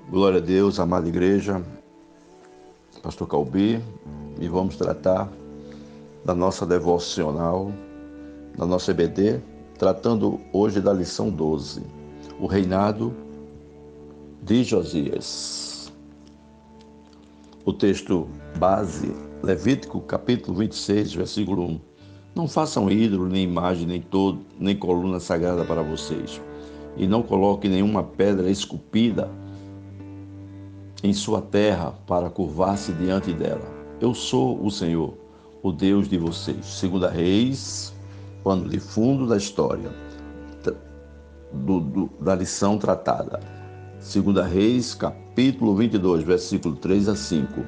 Glória a Deus, amada igreja, Pastor Calbi, e vamos tratar da nossa devocional, da nossa EBD, tratando hoje da lição 12, o reinado de Josias. O texto base, Levítico capítulo 26, versículo 1. Não façam ídolo, nem imagem, nem coluna sagrada para vocês, e não coloquem nenhuma pedra esculpida em sua terra para curvar-se diante dela. Eu sou o Senhor, o Deus de vocês. Segunda Reis, pano de fundo da história, da lição tratada. Segunda Reis, capítulo 22, versículo 3 a 5.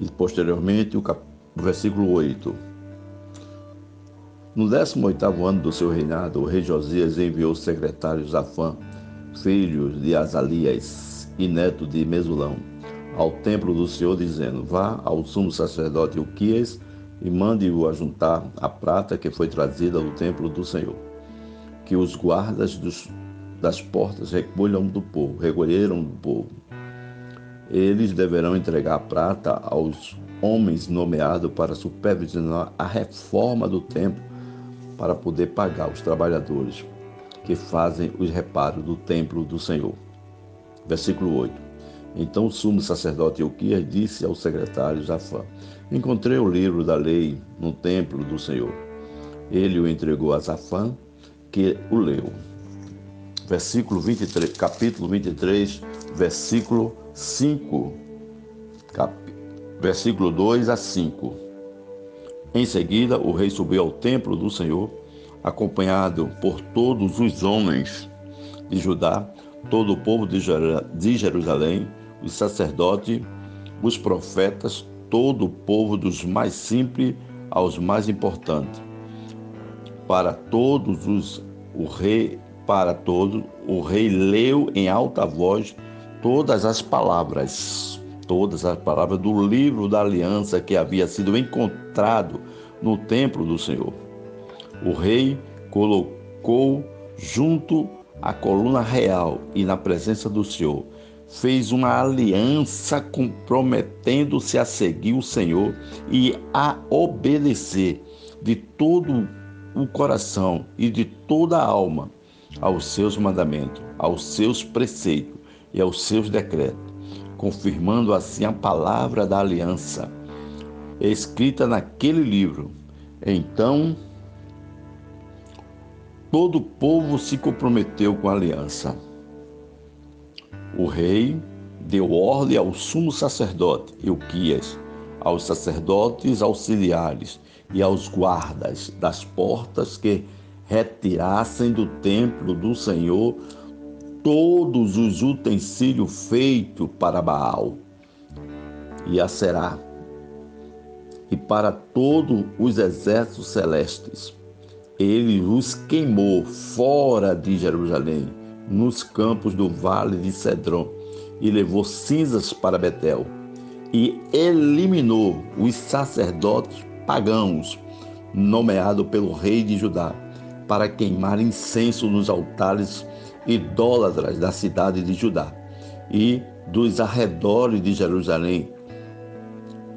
E posteriormente o versículo 8. No 18º ano do seu reinado, o rei Josias enviou o secretário Zafã, filho de Azalias e neto de Mesulão, ao templo do Senhor, dizendo: Vá ao sumo sacerdote Ilquias e mande-o ajuntar a prata que foi trazida do templo do Senhor. Que os guardas das portas recolheram do povo. Eles deverão entregar a prata aos homens nomeados para supervisionar a reforma do templo, para poder pagar os trabalhadores que fazem os reparos do templo do Senhor. Versículo 8. Então o sumo sacerdote Ilquias disse ao secretário Zafã: Encontrei o livro da lei no templo do Senhor. Ele o entregou a Zafã, que o leu. Versículo 23, capítulo 23, versículo 5. Versículo 2 a 5. Em seguida, o rei subiu ao templo do Senhor, acompanhado por todos os homens de Judá, todo o povo de Jerusalém, os sacerdotes, os profetas, todo o povo, dos mais simples aos mais importantes. Para todos, o rei leu em alta voz todas as palavras do livro da aliança que havia sido encontrado no templo do Senhor. O rei colocou junto à coluna real e na presença do Senhor, fez uma aliança comprometendo-se a seguir o Senhor e a obedecer de todo o coração e de toda a alma aos seus mandamentos, aos seus preceitos e aos seus decretos, confirmando assim a palavra da aliança escrita naquele livro. Então, todo o povo se comprometeu com a aliança. O rei deu ordem ao sumo sacerdote Ilquias, aos sacerdotes auxiliares e aos guardas das portas que retirassem do templo do Senhor todos os utensílios feitos para Baal e Aserá e para todos os exércitos celestes. Ele os queimou fora de Jerusalém, nos campos do vale de Cedron, e levou cinzas para Betel, e eliminou os sacerdotes pagãos, nomeados pelo rei de Judá, para queimar incenso nos altares idólatras da cidade de Judá e dos arredores de Jerusalém,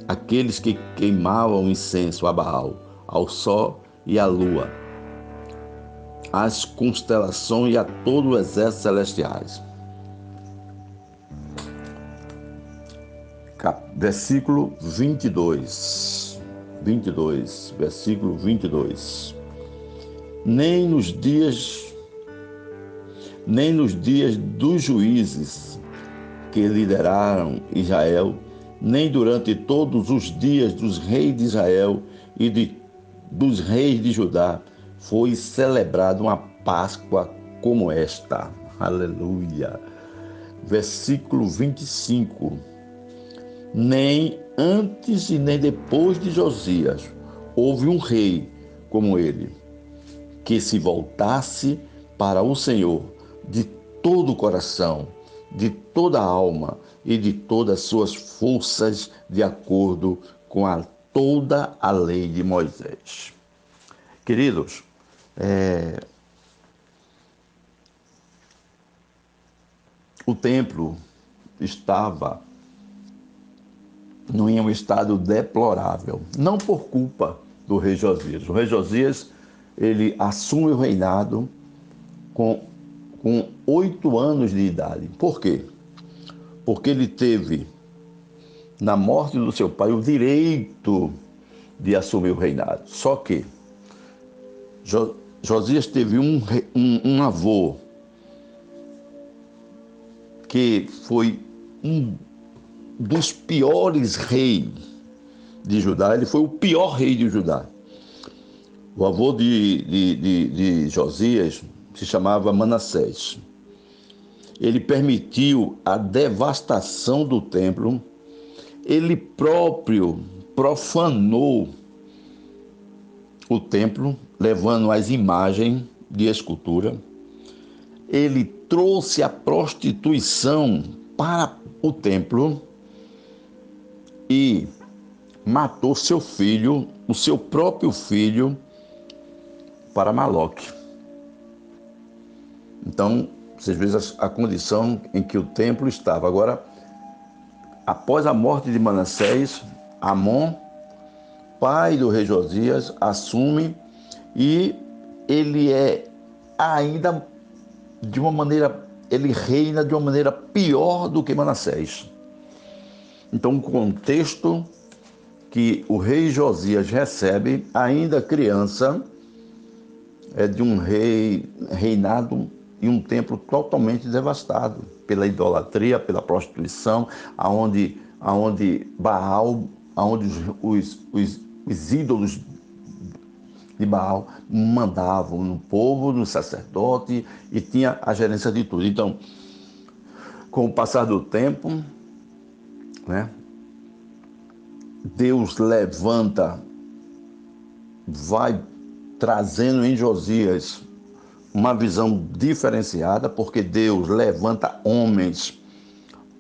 aqueles que queimavam incenso a Baal, ao sol e à lua, às constelações e a todo o exército celestiais. Versículo 22, versículo 22. Nem nos dias dos juízes que lideraram Israel, nem durante todos os dias dos reis de Israel e dos reis de Judá, foi celebrada uma Páscoa como esta. Aleluia. Versículo 25. Nem antes e nem depois de Josias houve um rei como ele, que se voltasse para o Senhor de todo o coração, de toda a alma e de todas as suas forças, de acordo com toda a lei de Moisés. Queridos, o templo estava em um estado deplorável, não por culpa do rei Josias. O rei Josias, ele assume o reinado com 8 anos de idade. Por quê? Porque ele teve, na morte do seu pai, o direito de assumir o reinado. Só que Josias teve um avô que foi um dos piores reis de Judá. Ele foi o pior rei de Judá. O avô de Josias se chamava Manassés. Ele permitiu a devastação do templo. Ele próprio profanou o templo, levando as imagens de escultura. Ele trouxe a prostituição para o templo e matou seu filho, o seu próprio filho, para Maloque. Então, vocês veem a condição em que o templo estava. Agora, após a morte de Manassés, Amon, pai do rei Josias, assume e ele ainda de uma maneira, ele reina de uma maneira pior do que Manassés. Então, o contexto que o rei Josias recebe, ainda criança, é de um reinado em um templo totalmente devastado pela idolatria, pela prostituição, aonde Baal, aonde os ídolos de Baal mandavam no povo, no sacerdote, e tinha a gerência de tudo. Então, com o passar do tempo, né, Deus levanta, vai trazendo em Josias uma visão diferenciada, porque Deus levanta homens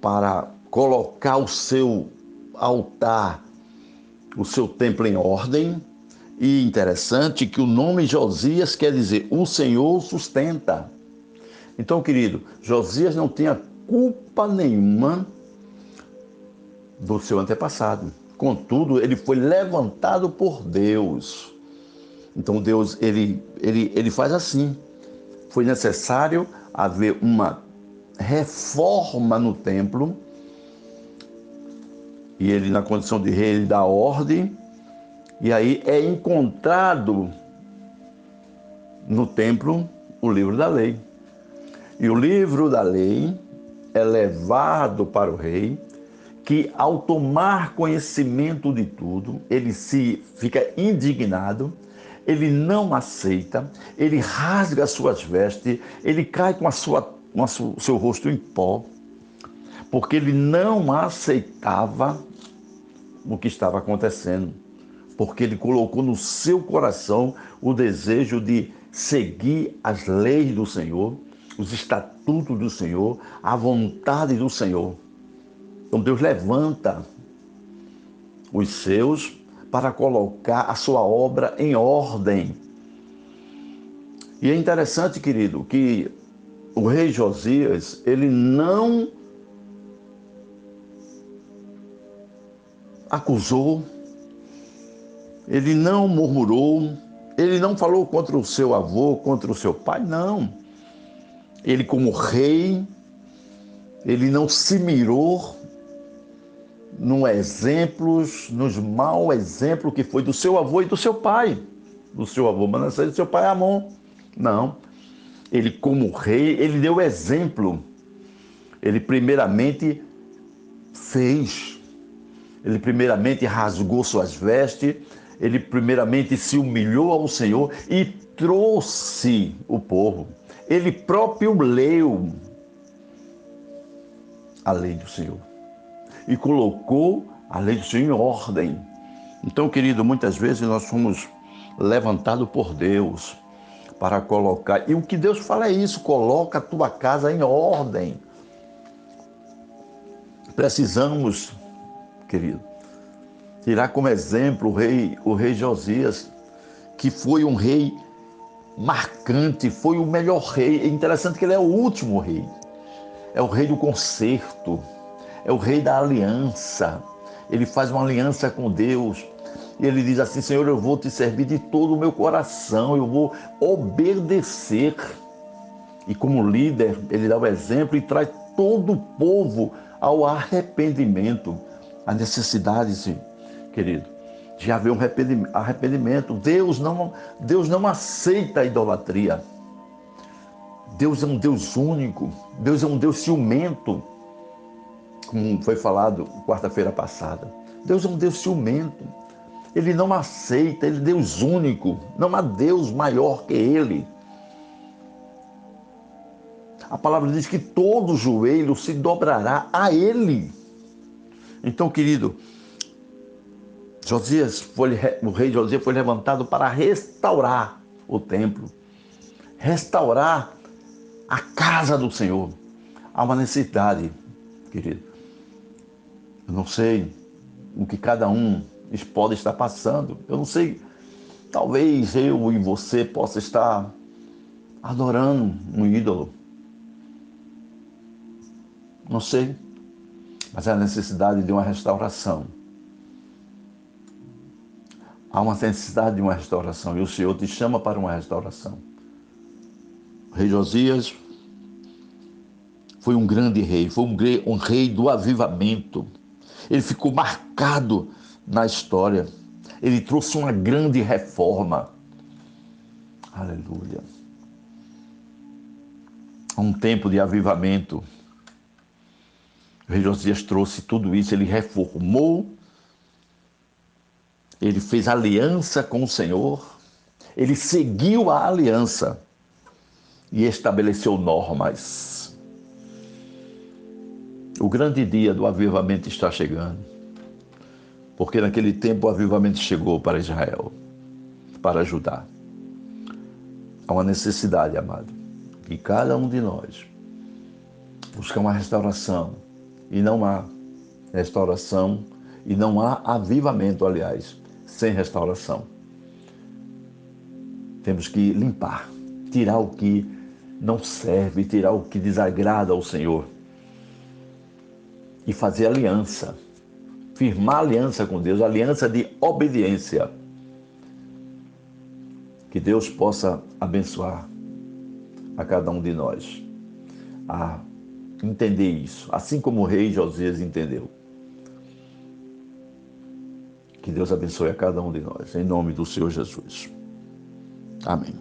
para colocar o seu altar, o seu templo em ordem. E interessante que o nome Josias quer dizer o Senhor sustenta. Então, querido, Josias não tinha culpa nenhuma do seu antepassado. Contudo, ele foi levantado por Deus. Então Deus, ele faz assim. Foi necessário haver uma reforma no templo. E ele, na condição de rei, ele dá ordem. E aí é encontrado no templo o livro da lei. E o livro da lei é levado para o rei, que ao tomar conhecimento de tudo, ele fica indignado, ele não aceita, ele rasga as suas vestes, ele cai com o seu rosto em pó, porque ele não aceitava o que estava acontecendo, porque ele colocou no seu coração o desejo de seguir as leis do Senhor, os estatutos do Senhor, a vontade do Senhor. Então Deus levanta os seus para colocar a sua obra em ordem. E é interessante, querido, que o rei Josias, ele não acusou, ele não murmurou, ele não falou contra o seu avô, contra o seu pai, não. Ele, como rei, ele não se mirou nos maus exemplos que foi do seu avô e do seu pai, do seu avô Manassés e do seu pai Amon. Não. Ele, como rei, ele deu exemplo. Ele primeiramente fez. Ele primeiramente rasgou suas vestes. Ele primeiramente se humilhou ao Senhor e trouxe o povo. Ele próprio leu a lei do Senhor e colocou a lei do Senhor em ordem. Então, querido, muitas vezes nós somos levantados por Deus para colocar, e o que Deus fala é isso: coloca a tua casa em ordem. Precisamos, querido, tirar como exemplo o rei Josias, que foi um rei marcante, foi o melhor rei. É interessante que ele é o último rei. é o rei do conserto, é o rei da aliança. Ele faz uma aliança com Deus e ele diz assim: Senhor, eu vou te servir de todo o meu coração, eu vou obedecer. E como líder, ele dá o exemplo e traz todo o povo ao arrependimento. A necessidade, sim, querido, de haver um arrependimento. Deus não aceita a idolatria. Deus é um Deus único. Deus é um Deus ciumento, como foi falado quarta-feira passada. Deus é um Deus ciumento. Ele não aceita, ele é Deus único. Não há Deus maior que ele. A palavra diz que todo joelho se dobrará a ele. Então, querido, o rei Josias foi levantado para restaurar o templo, restaurar a casa do Senhor. Há uma necessidade, querido. Eu não sei o que cada um pode estar passando. Eu não sei, talvez eu e você possa estar adorando um ídolo. Não sei, mas há necessidade de uma restauração. Há uma necessidade de uma restauração e o Senhor te chama para uma restauração. O rei Josias foi um grande rei, foi um rei do avivamento. Ele ficou marcado na história. Ele trouxe uma grande reforma. Aleluia. Um tempo de avivamento. O rei Josias trouxe tudo isso, ele reformou, ele fez aliança com o Senhor, ele seguiu a aliança e estabeleceu normas. O grande dia do avivamento está chegando, porque naquele tempo o avivamento chegou para Israel, para Judá. Há uma necessidade, amado, que cada um de nós busca uma restauração. E não há restauração, e não há avivamento, aliás, sem restauração. Temos que limpar, tirar o que não serve, tirar o que desagrada ao Senhor. E fazer aliança, firmar aliança com Deus, aliança de obediência. Que Deus possa abençoar a cada um de nós a entender isso, assim como o rei Josias entendeu. Que Deus abençoe a cada um de nós, em nome do Senhor Jesus. Amém.